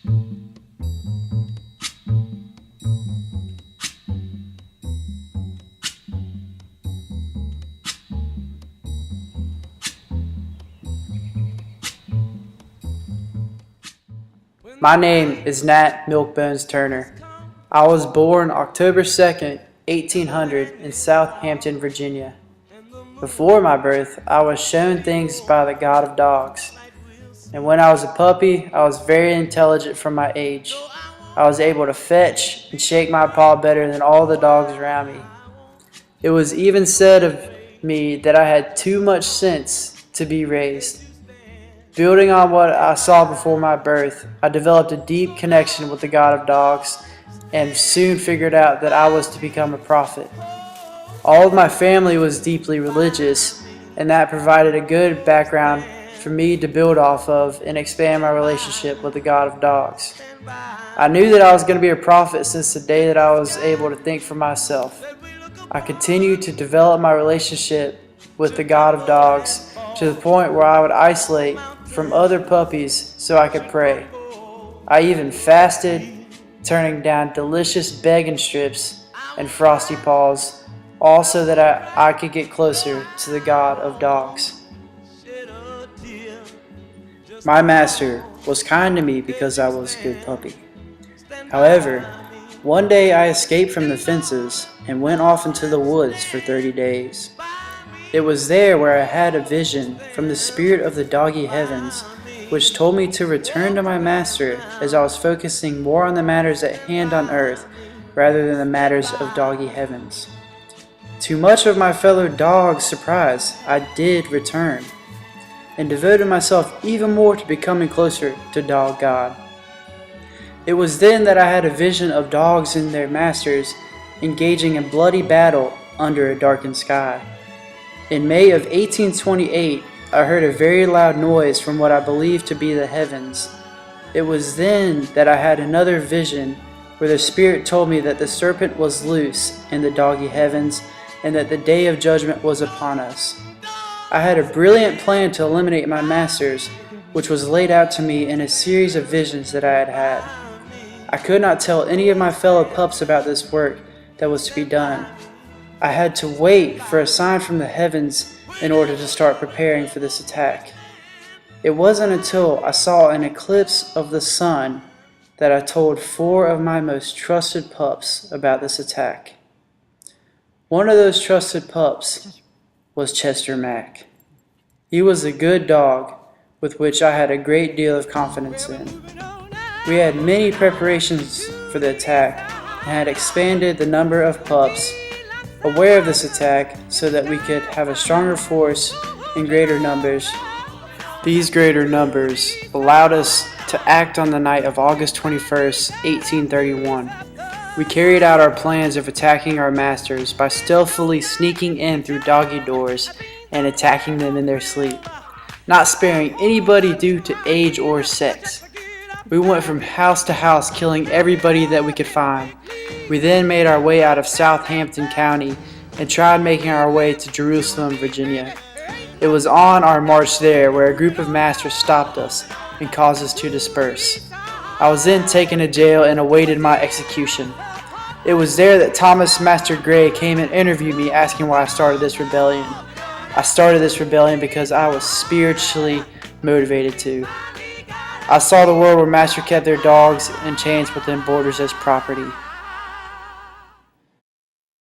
My name is Nat Milkbones Turner. I was born October 2nd, 1800 in Southampton, Virginia. Before my birth, I was shown things by the God of dogs. And when I was a puppy, I was very intelligent for my age. I was able to fetch and shake my paw better than all the dogs around me. It was even said of me that I had too much sense to be raised. Building on what I saw before my birth, I developed a deep connection with the God of dogs and soon figured out that I was to become a prophet. All of my family was deeply religious, and that provided a good background for me to build off of and expand my relationship with the God of dogs. I knew that I was going to be a prophet since the day that I was able to think for myself. I continued to develop my relationship with the God of dogs to the point where I would isolate from other puppies so I could pray. I even fasted, turning down delicious bacon strips and frosty paws, all so that I could get closer to the God of dogs. My master was kind to me because I was a good puppy. However, one day I escaped from the fences and went off into the woods for 30 days. It was there where I had a vision from the spirit of the doggy heavens, which told me to return to my master as I was focusing more on the matters at hand on earth rather than the matters of doggy heavens. To much of my fellow dogs' surprise, I did return and devoted myself even more to becoming closer to Dog God. It was then that I had a vision of dogs and their masters engaging in bloody battle under a darkened sky. In May of 1828, I heard a very loud noise from what I believed to be the heavens. It was then that I had another vision where the Spirit told me that the serpent was loose in the doggy heavens and that the day of judgment was upon us. I had a brilliant plan to eliminate my masters, which was laid out to me in a series of visions that I had had. I could not tell any of my fellow pups about this work that was to be done. I had to wait for a sign from the heavens in order to start preparing for this attack. It wasn't until I saw an eclipse of the sun that I told 4 of my most trusted pups about this attack. One of those trusted pups was Chester Mack. He was a good dog with which I had a great deal of confidence in. We had many preparations for the attack and had expanded the number of pups aware of this attack so that we could have a stronger force in greater numbers. These greater numbers allowed us to act on the night of August 21st, 1831. We carried out our plans of attacking our masters by stealthily sneaking in through doggy doors and attacking them in their sleep, not sparing anybody due to age or sex. We went from house to house killing everybody that we could find. We then made our way out of Southampton County and tried making our way to Jerusalem, Virginia. It was on our march there where a group of masters stopped us and caused us to disperse. I was then taken to jail and awaited my execution. It was there that Thomas Master Gray came and interviewed me asking why I started this rebellion. I started this rebellion because I was spiritually motivated to. I saw the world where Master kept their dogs in chains within borders as property.